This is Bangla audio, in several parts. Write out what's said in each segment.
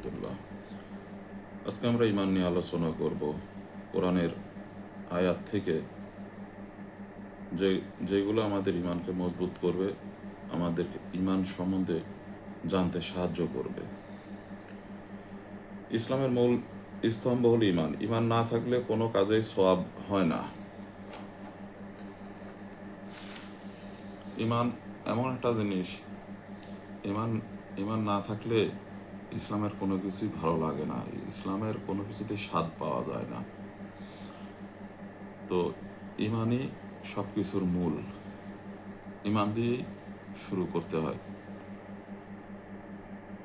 রহমতুল্লাহ। আজকে আমরা ঈমান নিয়ে আলোচনা করব। কোরআনের আয়াত থেকে যেগুলো আমাদের ঈমানকে মজবুত করবে, আমাদের ঈমান সম্বন্ধে জানতে সাহায্য করবে। ইসলামের মূল স্তম্ভ হল ঈমান। ঈমান না থাকলে কোনো কাজেই সওয়াব হয় না। ঈমান এমন একটা জিনিস, ঈমান ঈমান না থাকলে ইসলামের কোনো কিছুই ভালো লাগে না, ইসলামের কোনো কিছুতেই স্বাদ পাওয়া যায় না। তো ঈমানই সব কিছুর মূল। ঈমান দিয়েই শুরু করতে হয়।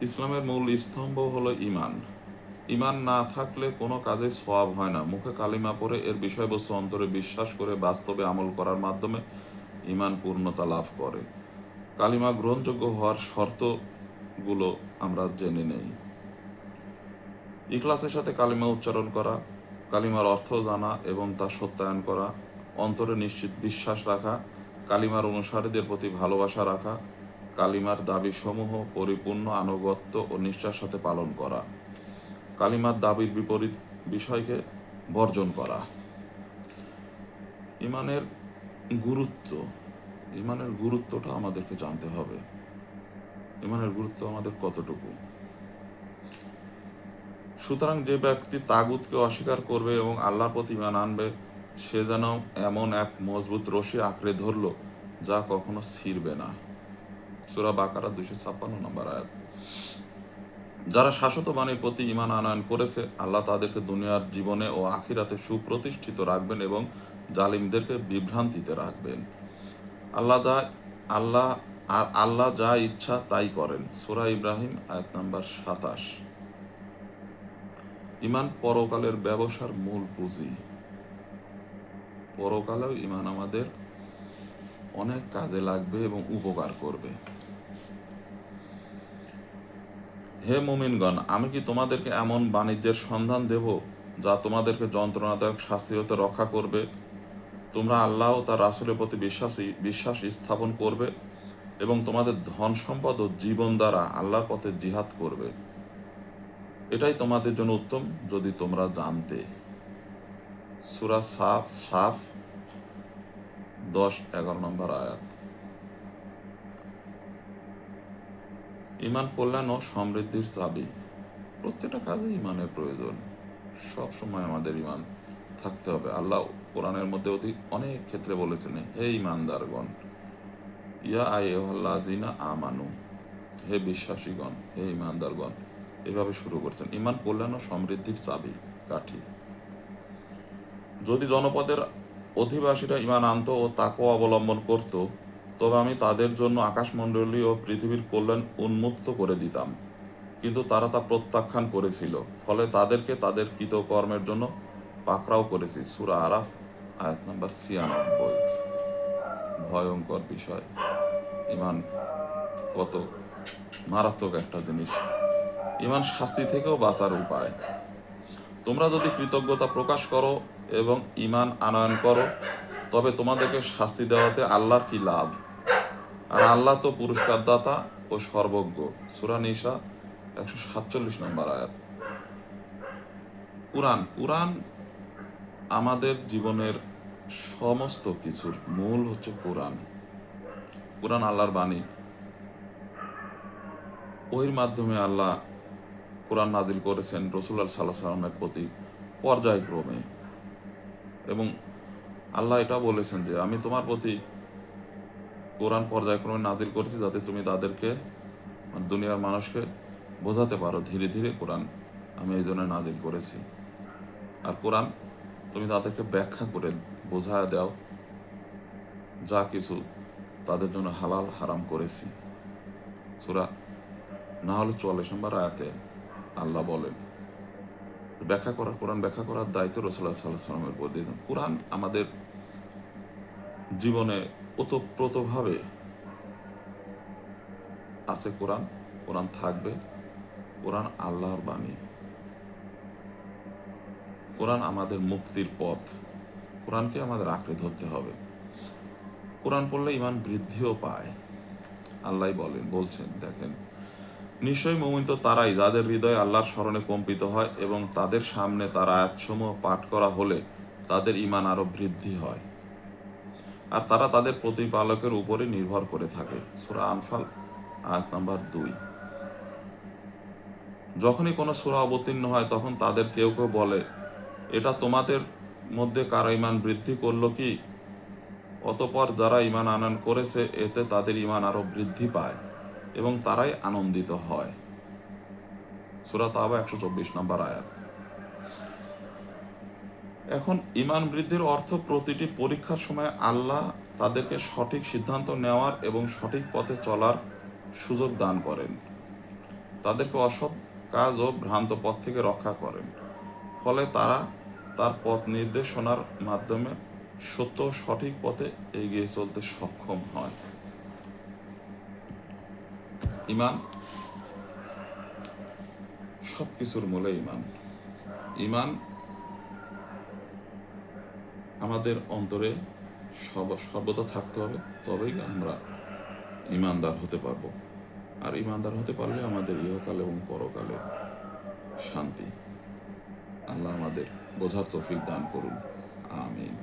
ইসলামের মূল স্তম্ভ হলো ঈমান। ঈমান না থাকলে কোনো কাজে সওয়াব হয় না। মুখে কালিমা পড়ে এর বিষয়বস্তু অন্তরে বিশ্বাস করে বাস্তবে আমল করার মাধ্যমে ঈমান পূর্ণতা লাভ করে। কালিমা গ্রহণযোগ্য হওয়ার শর্তগুলো আমরা জেনে নেই। ইখলাসের সাথে কালিমা উচ্চারণ করা, কালিমার অর্থ জানা এবং তা সত্যায়ন করা, অন্তরে নিশ্চিত বিশ্বাস রাখা, কালিমার অনুসারীদের প্রতি ভালোবাসা রাখা, কালিমার দাবিসমূহ পরিপূর্ণ আনুগত্য ও নিষ্ঠার সাথে পালন করা, কালিমার দাবির বিপরীত বিষয়কে বর্জন করা। ঈমানের গুরুত্ব, ঈমানের গুরুত্বটা আমাদেরকে জানতে হবে। ঈমানের গুরুত্ব আমাদের কতটুকু। সুতরাং যে ব্যক্তি তাগুতকে অস্বীকার করবে এবং আল্লাহর প্রতি ঈমান আনবে, সে যেন এমন এক মজবুত রশি আঁকড়ে ধরল যা কখনো ছিঁড়বে না। সূরা বাকারা 256 নম্বর আয়াত। যারা শাশ্বত বাণীর প্রতি ঈমান আনয়ন করেছে, আল্লাহ তাদেরকে দুনিয়ার জীবনে ও আখিরাতে সুপ্রতিষ্ঠিত রাখবেন এবং জালিমদেরকে বিভ্রান্তিতে রাখবেন। আল্লাহ যা ইচ্ছা তাই করেন। সূরা ইব্রাহিম আয়াত নাম্বার 27। ঈমান পরকালের ব্যবসার মূল পুঁজি। পরকালেও ঈমান আমাদের অনেক কাজে লাগবে এবং উপকার করবে। হে মুমিনগণ, আমি কি তোমাদেরকে এমন বাণিজ্যের সন্ধান দেব যা তোমাদেরকে যন্ত্রণাদায়ক শাস্তি হতে রক্ষা করবে? তোমরা আল্লাহ ও তার রাসূলের প্রতি বিশ্বাস স্থাপন করবে এবং তোমাদের ধন সম্পদ ও জীবন দ্বারা আল্লাহর পথে জিহাদ করবে। এটাই তোমাদের জন্য উত্তম যদি তোমরা জানতে। সূরা সাফ 10-11 নম্বর আয়াত। ঈমান কল্যাণ ও সমৃদ্ধির চাবি। প্রত্যেকটা কাজে ঈমানের প্রয়োজন। সব সময় আমাদের ঈমান থাকতে হবে। আল্লাহ কোরআনের মধ্যে অনেক ক্ষেত্রে বলেছেন, হে ঈমানদারগণ, ইয়া আইয়ুহাল্লাযিনা আমানু, হে বিশ্বাসীগণ, হে ঈমানদারগণ, এভাবে শুরু করছেন। ঈমান কল্যাণ ও সমৃদ্ধির চাবি কাঠি। যদি জনপদের অধিবাসীরা ঈমান আনত ও তাকওয়া অবলম্বন করত, তবে আমি তাদের জন্য আকাশমণ্ডলী ও পৃথিবীর কল্যাণ উন্মুক্ত করে দিতাম। কিন্তু তারা তা প্রত্যাখ্যান করেছিল, ফলে তাদেরকে তাদের কৃতকর্মের জন্য পাকড়াও করেছি। সূরা আরাফ আয়াত নাম্বার 96। ভয়ঙ্কর বিষয়। ঈমান কত মারাত্মক একটা জিনিস। ঈমান শাস্তি থেকেও বাঁচার উপায়। তোমরা যদি কৃতজ্ঞতা প্রকাশ করো এবং ঈমান আনয়ন করো, তবে তোমাদেরকে শাস্তি দেওয়াতে আল্লাহর কি লাভ? আর আল্লাহ তো পুরস্কার দাতা ও সর্বজ্ঞ। সূরা নিসা 147 নম্বর আয়াত। কুরআন আমাদের জীবনের সমস্ত কিছুর মূল হচ্ছে কুরআন আল্লাহর বাণী। ওহির মাধ্যমে আল্লাহ কুরআন নাজিল করেছেন রাসূলুল্লাহ সাল্লাল্লাহু আলাইহি ওয়াসাল্লামের প্রতি পর্যায়ক্রমে, এবং আল্লাহ এটা বলেছেন যে আমি তোমার প্রতি কোরআন পর্যায়ক্রমে নাজিল করেছি যাতে তুমি তাদেরকে, দুনিয়ার মানুষকে বোঝাতে পারো। ধীরে ধীরে কোরআন আমি এই জন্য নাজিল করেছি। আর কোরআন তুমি তাদেরকে ব্যাখ্যা করে বোঝায় দাও যা কিছু তাদের জন্য হালাল হারাম করেছি। সূরা নাহল 44 নম্বর আয়াতে আল্লাহ বলেন। কোরআন ব্যাখ্যা করার দায়িত্ব রাসূলুল্লাহ সাল্লাল্লাহু আলাইহি ওয়াসাল্লামের উপর দিয়েছেন। কোরআন আমাদের জীবনে ওতপ্রোতভাবে আছে। কোরআন থাকবে। কোরআন আল্লাহর বাণী। কোরআন আমাদের মুক্তির পথ। কোরআনকে আমাদের আঁকড়ে ধরতে হবে। কোরআন পড়লে ঈমান বৃদ্ধিও পায়। আল্লাহ বলছেন, দেখেন, নিশ্চয়ই মুমিন তো তারাই যাদের হৃদয় আল্লাহর স্মরণে কম্পিত হয় এবং তাদের সামনে তার আয়াতসমূহ পাঠ করা হলে তাদের ঈমান আরো বৃদ্ধি হয়, আর তারা তাদের প্রতিপালকের উপরে নির্ভর করে থাকে। সূরা আনফাল আয়াত নাম্বার 2। যখনই কোনো সূরা অবতীর্ণ হয় তখন তাদের কেউ কেউ বলে, এটা তোমাদের মধ্যে কারো ঈমান বৃদ্ধি করলো কি? অতঃপর যারা ঈমান আনয়ন করেছে এতে তাদের ঈমান আরো বৃদ্ধি পায় এবং তারাই আনন্দিত হয়। সূরা তাওবা 124 নম্বর আয়াত। এখন ঈমান বৃদ্ধির অর্থ প্রতিটি পরীক্ষার সময় আল্লাহ তাদেরকে সঠিক সিদ্ধান্ত নেওয়ার এবং সঠিক পথে চলার সুযোগ দান করেন, তাদেরকে অসৎ কাজ ও ভ্রান্ত পথ থেকে রক্ষা করেন, ফলে তারা তার পথ নির্দেশনার মাধ্যমে সত্য ও সঠিক পথে এগিয়ে চলতে সক্ষম হয়। ঈমান, সব কিছুর মূলে ঈমান। ঈমান আমাদের অন্তরে সর্বদা থাকতে হবে, তবেই আমরা ঈমানদার হতে পারবো। আর ঈমানদার হতে পারলে আমাদের ইহকালে এবং পরকালে শান্তি। আল্লাহ আমাদের বোঝার তৌফিক দান করুন। আমিন।